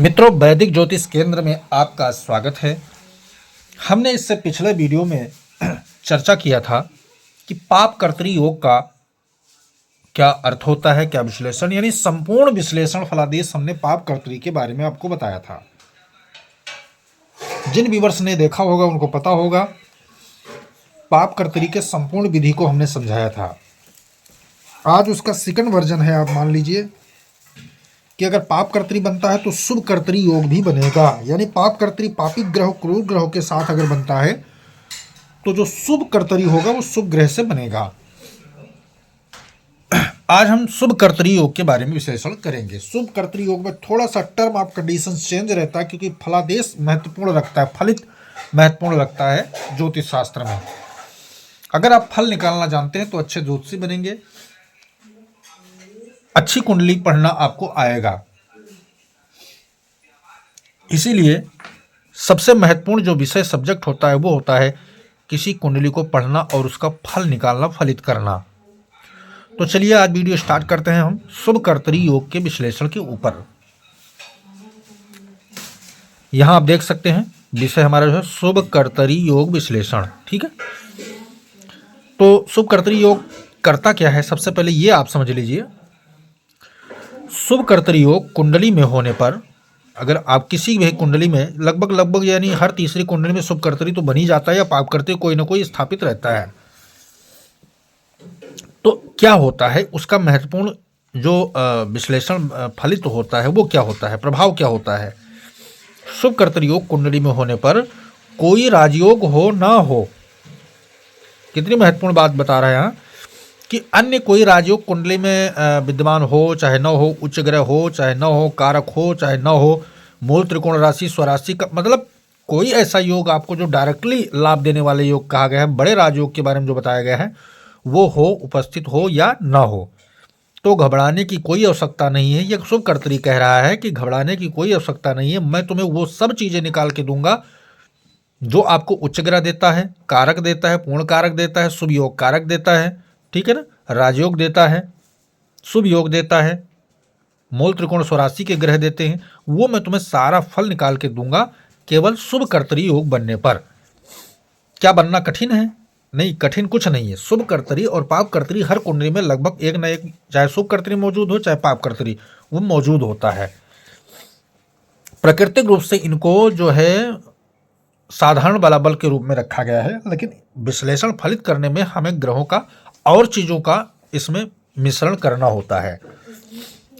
मित्रों, वैदिक ज्योतिष केंद्र में आपका स्वागत है। हमने इससे पिछले वीडियो में चर्चा किया था कि पाप कर्तरी योग का क्या अर्थ होता है, क्या विश्लेषण, यानी संपूर्ण विश्लेषण फलादेश हमने पाप कर्तरी के बारे में आपको बताया था। जिन व्यूअर्स ने देखा होगा उनको पता होगा, पाप कर्तरी के संपूर्ण विधि को हमने समझाया था। आज उसका सेकंड वर्जन है। आप मान लीजिए कि अगर पाप कर्तरी बनता है तो शुभ कर्तरी योग भी बनेगा, यानी पाप कर्तरी पापी ग्रह क्रूर ग्रहों के साथ अगर बनता है तो जो शुभ कर्तरी होगा वो शुभ ग्रह से बनेगा। आज हम शुभ कर्तरी योग के बारे में विश्लेषण करेंगे। शुभ कर्तरी योग में थोड़ा सा टर्म ऑफ कंडीशन चेंज रहता है, क्योंकि फलादेश महत्वपूर्ण रखता है, फलित महत्वपूर्ण रखता है ज्योतिष शास्त्र में। अगर आप फल निकालना जानते हैं तो अच्छे ज्योतिषी बनेंगे, अच्छी कुंडली पढ़ना आपको आएगा। इसीलिए सबसे महत्वपूर्ण जो विषय सब्जेक्ट होता है वो होता है किसी कुंडली को पढ़ना और उसका फल निकालना, फलित करना। तो चलिए आज वीडियो स्टार्ट करते हैं हम शुभ कर्तरी योग के विश्लेषण के ऊपर। यहां आप देख सकते हैं विषय हमारा जो है शुभ कर्तरी योग विश्लेषण। ठीक है, तो शुभ कर्तरी योग करता क्या है, सबसे पहले ये आप समझ लीजिए। शुभ कर्तरी योग कुंडली में होने पर, अगर आप किसी भी कुंडली में लगभग यानी हर तीसरी कुंडली में शुभ कर्तरी तो बन ही जाता है, या पाप कर्तरी कोई ना कोई स्थापित रहता है। तो क्या होता है उसका महत्वपूर्ण जो विश्लेषण फलित होता है वो क्या होता है, प्रभाव क्या होता है। शुभ कर्तरी योग कुंडली में होने पर कोई राजयोग हो ना हो, कितनी महत्वपूर्ण बात बता रहे हैं यहाँ, कि अन्य कोई राजयोग कुंडली में विद्यमान हो चाहे न हो, उच्च ग्रह हो चाहे न हो, कारक हो चाहे न हो, मूल त्रिकोण राशि स्वराशि का मतलब कोई ऐसा योग आपको जो डायरेक्टली लाभ देने वाले योग कहा गया है, बड़े राजयोग के बारे में जो बताया गया है वो हो, उपस्थित हो या न हो, तो घबराने की कोई आवश्यकता नहीं है। यह शुभ कर्तरी कह रहा है कि घबराने की कोई आवश्यकता नहीं है। मैं तुम्हें वो सब चीज़ें निकाल के दूंगा जो आपको उच्च ग्रह देता है, कारक देता है, पूर्ण कारक देता है, शुभ योग कारक देता है, ठीक है ना, राजयोग देता है, शुभ योग देता है, मूल त्रिकोण स्वराशि के ग्रह देते हैं, वो मैं तुम्हें सारा फल निकाल के दूंगा केवल शुभ कर्तरी योग बनने पर। क्या बनना कठिन है? नहीं, कठिन कुछ नहीं है। शुभ कर्तरी और पाप कर्तरी हर कुंडली में लगभग एक न एक, चाहे शुभ कर्तरी मौजूद हो चाहे पाप कर्तरी, वो मौजूद होता है। प्राकृतिक रूप से इनको जो है साधारण बलाबल के रूप में रखा गया है, लेकिन विश्लेषण फलित करने में हमें ग्रहों का और चीज़ों का इसमें मिश्रण करना होता है।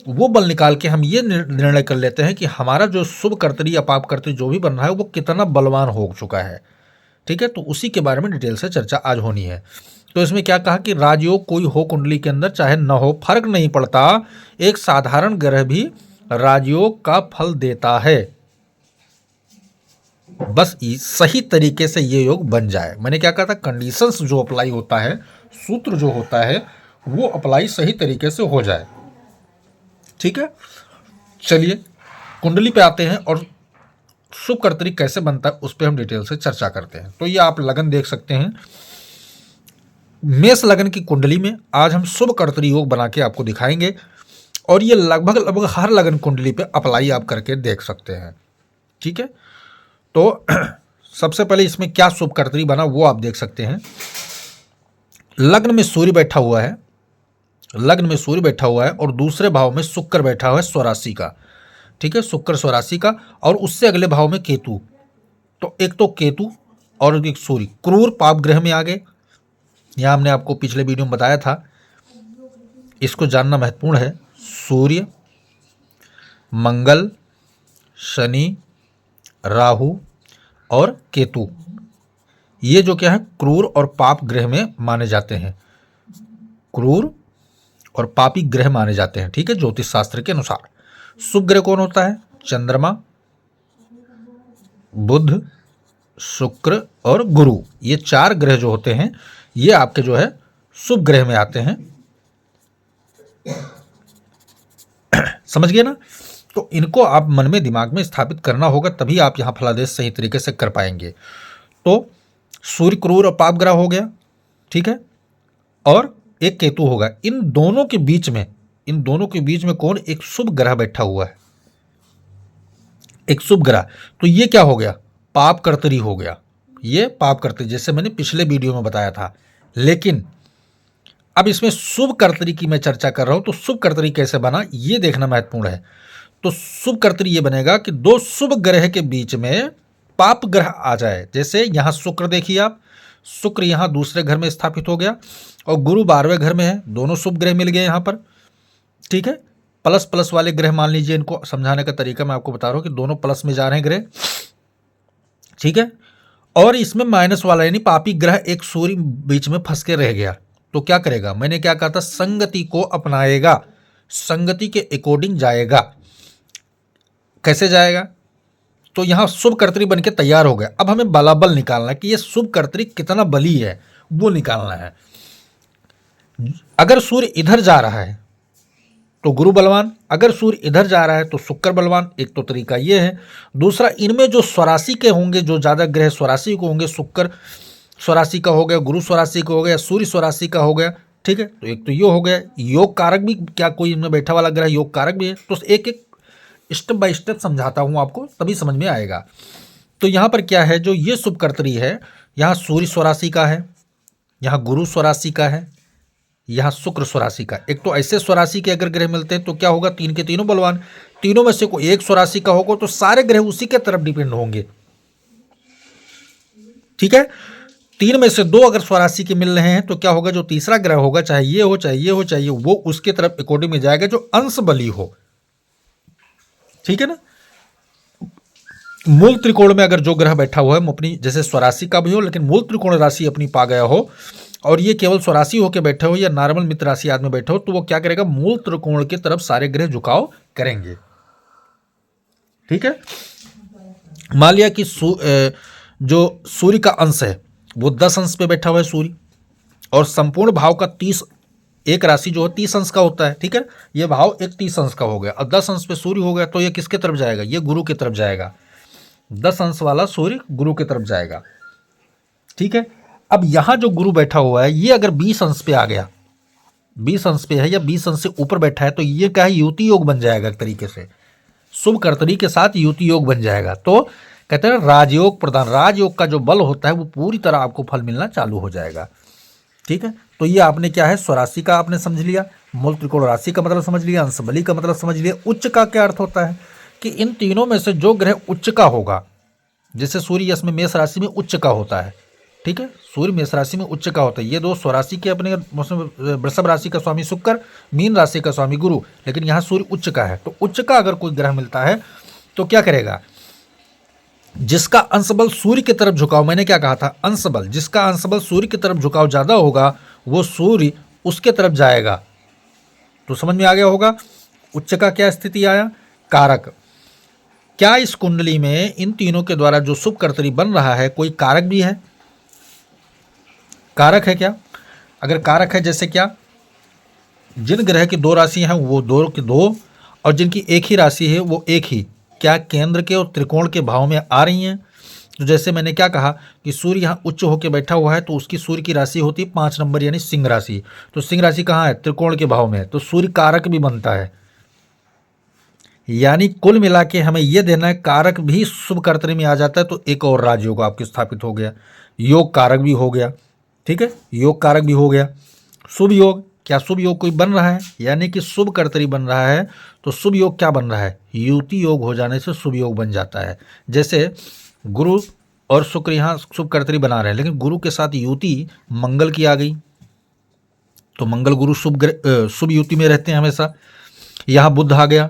वो बल निकाल के हम ये निर्णय कर लेते हैं कि हमारा जो शुभ कर्तरी या पाप कर्तरी जो भी बन रहा है वो कितना बलवान हो चुका है। ठीक है, तो उसी के बारे में डिटेल से चर्चा आज होनी है। तो इसमें क्या कहा कि राजयोग कोई हो कुंडली के अंदर चाहे न हो, फर्क नहीं पड़ता, एक साधारण ग्रह भी राजयोग का फल देता है, बस सही तरीके से ये योग बन जाए। मैंने क्या कहा था, कंडीशंस जो अप्लाई होता है, सूत्र जो होता है वो अप्लाई सही तरीके से हो जाए। ठीक है, चलिए कुंडली पे आते हैं और शुभ कर्तरी कैसे बनता है उस पर हम डिटेल से चर्चा करते हैं। तो ये आप लगन देख सकते हैं, मेष लगन की कुंडली में आज हम शुभ कर्तरी योग बना के आपको दिखाएंगे, और ये लगभग हर लगन कुंडली पे अप्लाई आप करके देख सकते हैं। ठीक है, तो सबसे पहले इसमें क्या शुभ कर्तरी बना वो आप देख सकते हैं। लग्न में सूर्य बैठा हुआ है, लग्न में सूर्य बैठा हुआ है और दूसरे भाव में शुक्र बैठा हुआ है स्वराशि का। ठीक है, शुक्र स्वराशि का, और उससे अगले भाव में केतु। तो एक तो केतु और एक सूर्य क्रूर पाप ग्रह में आ गए। यह हमने आपको पिछले वीडियो में बताया था, इसको जानना महत्वपूर्ण है। सूर्य, मंगल, शनि, राहु और केतु, ये जो क्या है क्रूर और पाप ग्रह में माने जाते हैं, क्रूर और पापी ग्रह माने जाते हैं। ठीक है, ज्योतिष शास्त्र के अनुसार शुभ ग्रह कौन होता है? चंद्रमा, बुध, शुक्र और गुरु, ये चार ग्रह जो होते हैं ये आपके जो है शुभ ग्रह में आते हैं। समझ गए ना? तो इनको आप मन में दिमाग में स्थापित करना होगा, तभी आप यहां फलादेश सही तरीके से कर पाएंगे। तो सूर्य क्रूर और पाप ग्रह हो गया, ठीक है, और एक केतु होगा। इन दोनों के बीच में कौन? एक शुभ ग्रह बैठा हुआ है। एक शुभ ग्रह, तो ये क्या हो गया, पाप कर्तरी हो गया, ये पाप कर्तरी, जैसे मैंने पिछले वीडियो में बताया था। लेकिन अब इसमें शुभ कर्तरी की मैं चर्चा कर रहा हूं, तो शुभ कर्तरी कैसे बना ये देखना महत्वपूर्ण है। तो शुभ कर्तरी ये बनेगा कि दो शुभ ग्रह के बीच में पाप ग्रह आ जाए। जैसे यहां शुक्र देखिए आप, शुक्र यहां दूसरे घर में स्थापित हो गया और गुरु 12वें घर में है, दोनों शुभ ग्रह मिल गए यहां पर। ठीक है, प्लस प्लस वाले ग्रह मान लीजिए, इनको समझाने का तरीका मैं आपको बता रहा हूं कि दोनों प्लस में जा रहे हैं ग्रह। ठीक है, और इसमें माइनस वाला यानी पापी ग्रह एक सूर्य बीच में फंस के रह गया, तो क्या करेगा, मैंने क्या कहा था, संगति को अपनाएगा, संगति के अकॉर्डिंग जाएगा। कैसे जाएगा, तो यहां शुभ कर्तरी बन के तैयार हो गया। अब हमें बलाबल निकालना है कि ये शुभ कर्तरी कितना बली है, वो निकालना है। अगर सूर्य इधर जा रहा है तो गुरु बलवान, अगर सूर्य इधर जा रहा है तो शुक्र बलवान। एक तो तरीका ये है। दूसरा, इनमें जो स्वराशि के होंगे, जो ज़्यादा ग्रह स्वराशि को होंगे, शुक्र स्वराशि का हो गया, गुरु स्वराशि का हो गया, सूर्य स्वराशि का हो गया। ठीक है, तो एक तो ये हो गया। योग कारक भी, क्या कोई इनमें बैठा वाला ग्रह योग कारक भी है, तो एक एक स्टेप बाय स्टेप समझाता हूँ आपको, तभी समझ में आएगा। तो यहाँ पर क्या है, जो ये शुभ कर्तरी है, यहाँ सूर्य स्वराशि का है, यहाँ गुरु स्वराशि का है, यहाँ शुक्र स्वराशि का। एक तो ऐसे स्वराशि के अगर ग्रह मिलते हैं तो क्या होगा, तीन के तीनों बलवान। तीनों में से कोई एक स्वराशि का होगा तो सारे ग्रह उसी के तरफ डिपेंड होंगे। ठीक है, तीन में से दो अगर स्वराशि के मिल रहे हैं तो क्या होगा, जो तीसरा ग्रह होगा, चाहे ये हो चाहे ये हो चाहे ये, वो उसके तरफ अकॉर्डिंग में जाएगा जो अंश बली हो। ठीक है ना, मूल त्रिकोण में अगर जो ग्रह बैठा हुआ है, अपनी जैसे स्वराशि का भी हो लेकिन मूल त्रिकोण राशि अपनी पा गया हो, और ये केवल स्वराशि होकर बैठे हो या नॉर्मल मित्र राशि आदमी बैठे हो, तो वो क्या करेगा, मूल त्रिकोण की तरफ सारे ग्रह झुकाव करेंगे। ठीक है, मान लिया कि जो सूर्य का अंश है वो 10 अंश पे बैठा हुआ है सूर्य, और संपूर्ण भाव का 30, एक राशि जो है 30 अंश का होता है। ठीक है, ये भाव एक 30 अंश का हो गया, और 10 अंश पे सूर्य हो गया, तो ये किसके तरफ जाएगा, ये गुरु की तरफ जाएगा। 10 अंश वाला सूर्य गुरु की तरफ जाएगा। ठीक है, अब यहां जो गुरु बैठा हुआ है ये अगर 20 अंश पे आ गया, 20 अंश पे है या 20 अंश से ऊपर बैठा है, तो ये क्या है, युति योग बन जाएगा एक तरीके से, शुभ कर्तरी के साथ युति योग बन जाएगा। तो कहते हैं राजयोग प्रदान, राजयोग का जो बल होता है वो पूरी तरह आपको फल मिलना चालू हो जाएगा। ठीक है, तो ये आपने क्या है, स्वराशि का आपने समझ लिया, मूल त्रिकोण राशि का मतलब समझ लिया, अंश बली का मतलब समझ लिया। उच्च का क्या अर्थ होता है कि इन तीनों में से जो ग्रह उच्च का होगा, जैसे सूर्य इसमें मेष राशि में उच्च का होता है। ठीक है, सूर्य मेष राशि में उच्च का होता है, ये दो स्वराशि के अपने वृषभ राशि का स्वामी शुक्र, मीन राशि का स्वामी गुरु, लेकिन यहाँ सूर्य उच्च का है। तो उच्च का अगर कोई ग्रह मिलता है तो क्या करेगा, जिसका अंश बल सूर्य की तरफ झुकाव, मैंने क्या कहा था, अंश बल, जिसका अंश बल सूर्य की तरफ झुकाव ज्यादा होगा वो सूर्य उसके तरफ जाएगा। तो समझ में आ गया होगा उच्च का क्या स्थिति आया, कारक। क्या इस कुंडली में इन तीनों के द्वारा जो शुभ कर्तरी बन रहा है कोई कारक भी है, कारक है क्या, अगर कारक है, जैसे क्या, जिन ग्रह की दो राशि हैं वो दो के दो, और जिनकी एक ही राशि है वो एक ही, क्या केंद्र के और त्रिकोण के भाव में आ रही हैं। तो जैसे मैंने क्या कहा कि सूर्य यहाँ उच्च होकर बैठा हुआ है, तो उसकी सूर्य की राशि होती है 5 नंबर यानी सिंह राशि। तो सिंह राशि कहाँ है, त्रिकोण के भाव में है, तो सूर्य कारक भी बनता है। यानी कुल मिला के हमें यह देना है, कारक भी शुभ कर्तरी में आ जाता है तो एक और राजयोग आपके स्थापित हो गया, योग कारक भी हो गया। ठीक है, योग कारक भी हो गया। शुभ योग, क्या शुभ योग कोई बन रहा है, यानी कि शुभ कर्तरी बन रहा है, तो शुभ योग क्या बन रहा है, युति योग हो जाने से शुभ योग बन जाता है। जैसे गुरु और शुक्र यहाँ शुभ कर्तरी बना रहे हैं, लेकिन गुरु के साथ युति मंगल की आ गई, तो मंगल गुरु शुभ युति में रहते हैं हमेशा। यहाँ बुध आ गया,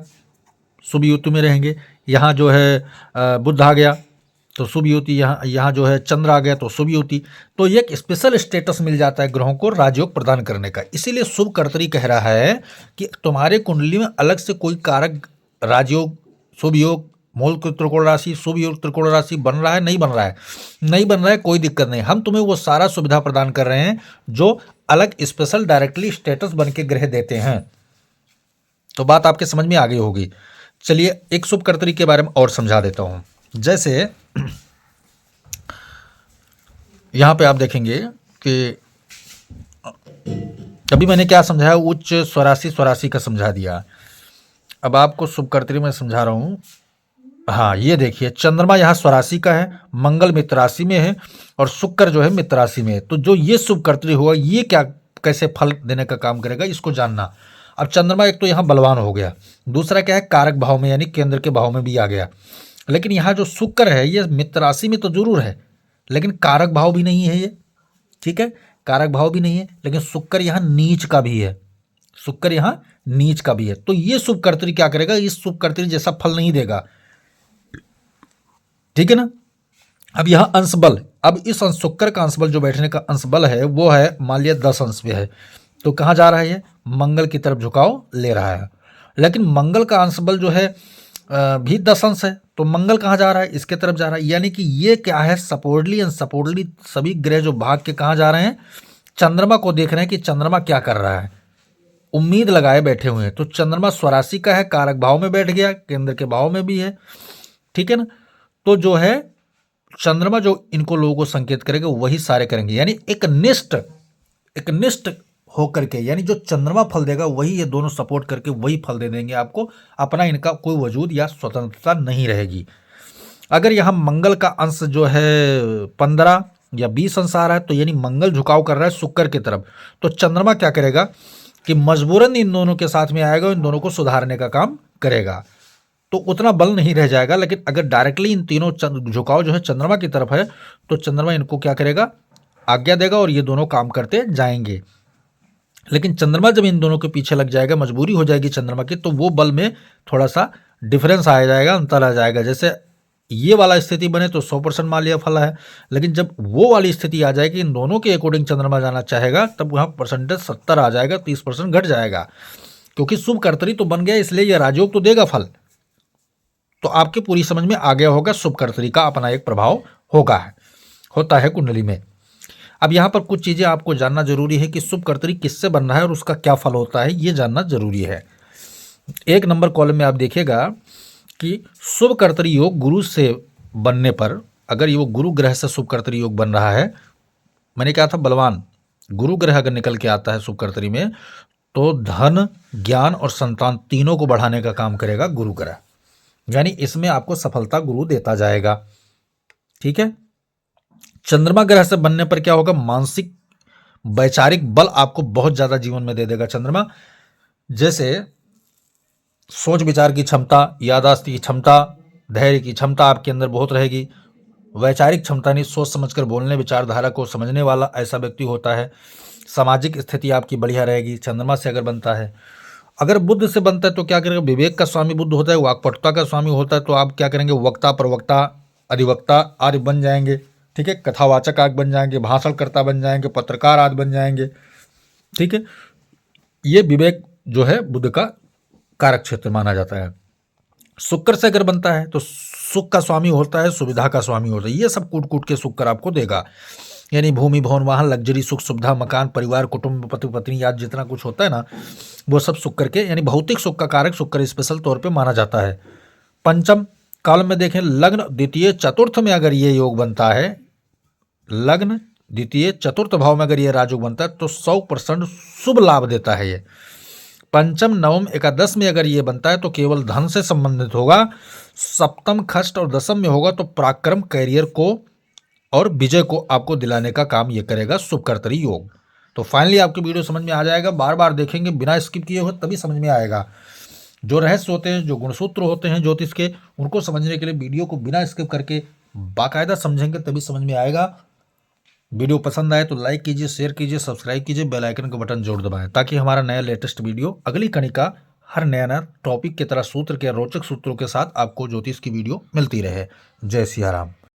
शुभ युति में रहेंगे। यहाँ जो है बुध आ गया तो शुभ युति, यहाँ जो है चंद्र आ गया तो शुभ युति। तो ये एक स्पेशल स्टेटस मिल जाता है ग्रहों को राजयोग प्रदान करने का। इसीलिए शुभ कर्तरी कह रहा है कि तुम्हारे कुंडली में अलग से कोई कारक राजयोग, शुभ योग, मूल त्रिकोण राशि, शुभ योग त्रिकोण राशि बन रहा है, नहीं बन रहा है, नहीं बन रहा है, कोई दिक्कत नहीं, हम तुम्हें वो सारा सुविधा प्रदान कर रहे हैं जो अलग स्पेशल डायरेक्टली स्टेटस बन के ग्रह देते हैं। तो बात आपके समझ में आ गई होगी। चलिए एक शुभ कर्तरी के बारे में और समझा देता हूं। जैसे यहां पे आप देखेंगे कि अभी मैंने क्या समझाया, उच्च स्वराशि स्वराशि का समझा दिया। अब आपको शुभ कर्तरी में समझा रहा हूं हाँ, ये देखिए चंद्रमा यहाँ स्वराशि का है, मंगल मित्र राशि में है और शुक्र जो है मित्र राशि में है। तो जो ये शुभ कर्तरी होगा ये क्या कैसे फल देने का काम करेगा इसको जानना। अब चंद्रमा एक तो यहाँ बलवान हो गया, दूसरा क्या है कारक भाव में यानी केंद्र के भाव में भी आ गया। लेकिन यहाँ जो शुक्र है ये मित्र राशि में तो जरूर है लेकिन कारक भाव भी नहीं है ये, ठीक है, कारक भाव भी नहीं है, लेकिन शुक्र यहाँ नीच का भी है, शुक्र यहाँ नीच का भी है। तो ये शुभ कर्तरी क्या करेगा, इस शुभ कर्तरी जैसा फल नहीं देगा, ठीक है ना। अब यहाँ अंश बल, अब इस अंश शुक्र का अंश बल जो बैठने का अंश बल है वो है मान लिया 10 अंश पे है, तो कहाँ जा रहा है ये मंगल की तरफ झुकाव ले रहा है। लेकिन मंगल का अंश बल जो है भी 10 अंश है, तो मंगल कहाँ जा रहा है इसके तरफ जा रहा है। यानी कि ये क्या है सपोर्टली अनसपोर्टली सभी ग्रह जो भाग के कहाँ जा रहे हैं, चंद्रमा को देख रहे हैं कि चंद्रमा क्या कर रहा है, उम्मीद लगाए बैठे हुए हैं। तो चंद्रमा स्वराशि का है, कारक भाव में बैठ गया, केंद्र के भाव में भी है, ठीक है ना। तो जो है चंद्रमा जो इनको लोगों को संकेत करेगा वही सारे करेंगे, यानी एक निष्ठ होकर के, यानी जो चंद्रमा फल देगा वही ये दोनों सपोर्ट करके वही फल दे देंगे आपको, अपना इनका कोई वजूद या स्वतंत्रता नहीं रहेगी। अगर यहाँ मंगल का अंश जो है 15 या 20 अंश आ रहा है तो यानी मंगल झुकाव कर रहा है शुक्र की तरफ, तो चंद्रमा क्या करेगा कि मजबूरन इन दोनों के साथ में आएगा, इन दोनों को सुधारने का काम करेगा, तो उतना बल नहीं रह जाएगा। लेकिन अगर डायरेक्टली इन तीनों झुकाव जो है चंद्रमा की तरफ है तो चंद्रमा इनको क्या करेगा, आज्ञा देगा और ये दोनों काम करते जाएंगे। लेकिन चंद्रमा जब इन दोनों के पीछे लग जाएगा, मजबूरी हो जाएगी चंद्रमा की, तो वो बल में थोड़ा सा डिफरेंस आ जाएगा, अंतर आ जाएगा। जैसे ये वाला स्थिति बने तो 100% मान लिया फल है, लेकिन जब वो वाली स्थिति आ जाएगी इन दोनों के अकॉर्डिंग चंद्रमा जाना चाहेगा तब वहाँ परसेंटेज 70 आ जाएगा, 30% घट जाएगा, क्योंकि शुभ कर्तरी तो बन गया इसलिए यह राजयोग तो देगा फल। तो आपके पूरी समझ में आ गया होगा शुभ कर्तरी का अपना एक प्रभाव होता है कुंडली में। अब यहाँ पर कुछ चीज़ें आपको जानना जरूरी है कि शुभ कर्तरी किससे बन रहा है और उसका क्या फल होता है, ये जानना जरूरी है। 1 नंबर कॉलम में आप देखिएगा कि शुभ कर्तरी योग गुरु से बनने पर, अगर ये वो गुरु ग्रह से शुभ कर्तरी योग बन रहा है, मैंने कहा था बलवान गुरु ग्रह अगर निकल के आता है शुभ कर्तरी में तो धन, ज्ञान और संतान तीनों को बढ़ाने का काम करेगा गुरु ग्रह, यानी इसमें आपको सफलता गुरु देता जाएगा, ठीक है। चंद्रमा ग्रह से बनने पर क्या होगा, मानसिक वैचारिक बल आपको बहुत ज्यादा जीवन में दे देगा चंद्रमा। जैसे सोच विचार की क्षमता, याददाश्त की क्षमता, धैर्य की क्षमता आपके अंदर बहुत रहेगी। वैचारिक क्षमता नहीं, सोच समझकर बोलने, विचारधारा को समझने वाला ऐसा व्यक्ति होता है। सामाजिक स्थिति आपकी बढ़िया रहेगी चंद्रमा से अगर बनता है। अगर बुद्ध से बनता है तो क्या करेगा, विवेक का स्वामी बुद्ध होता है, वाक्पटुता का स्वामी होता है, तो आप क्या करेंगे, वक्ता, प्रवक्ता, अधिवक्ता आदि बन जाएंगे, ठीक है, कथावाचक आदि बन जाएंगे, भाषणकर्ता बन जाएंगे, पत्रकार आदि बन जाएंगे, ठीक है। ये विवेक जो है बुद्ध का कारक क्षेत्र माना जाता है। शुक्र से अगर बनता है तो सुख का स्वामी होता है, सुविधा का स्वामी होता है, ये सब कूट कूट के शुक्र आपको देगा, यानी भूमि, भवन, वाहन, लग्जरी, सुख सुविधा, मकान, परिवार, कुटुंब, पति पत्नी आदि जितना कुछ होता है ना वो सब शुक्र के, यानी भौतिक सुख का कारक शुक्र स्पेशल तौर पे माना जाता है। पंचम काल में देखें, लग्न द्वितीय चतुर्थ में अगर ये योग बनता है, लग्न द्वितीय चतुर्थ भाव में अगर ये राजयोग बनता है तो 100% शुभ लाभ देता है ये। पंचम, नवम, एकादश में अगर ये बनता है तो केवल धन से संबंधित होगा। सप्तम, खष्ट और दशम में होगा तो पराक्रम, कैरियर को और विजय को आपको दिलाने का काम ये करेगा शुभ कर्तरी योग। तो फाइनली आपकी वीडियो समझ में आ जाएगा, बार बार देखेंगे बिना स्किप किए हो तभी समझ में आएगा। जो रहस्य होते हैं, जो गुणसूत्र होते हैं ज्योतिष के, उनको समझने के लिए वीडियो को बिना स्किप करके बाकायदा समझेंगे तभी समझ में आएगा। वीडियो पसंद आए तो लाइक कीजिए, शेयर कीजिए, सब्सक्राइब कीजिए, बेल आइकन का बटन जरूर दबाएं ताकि हमारा नया लेटेस्ट वीडियो अगली कड़ी का हर नया टॉपिक की तरह सूत्र के रोचक सूत्रों के साथ आपको ज्योतिष की वीडियो मिलती रहे। जय सिया राम।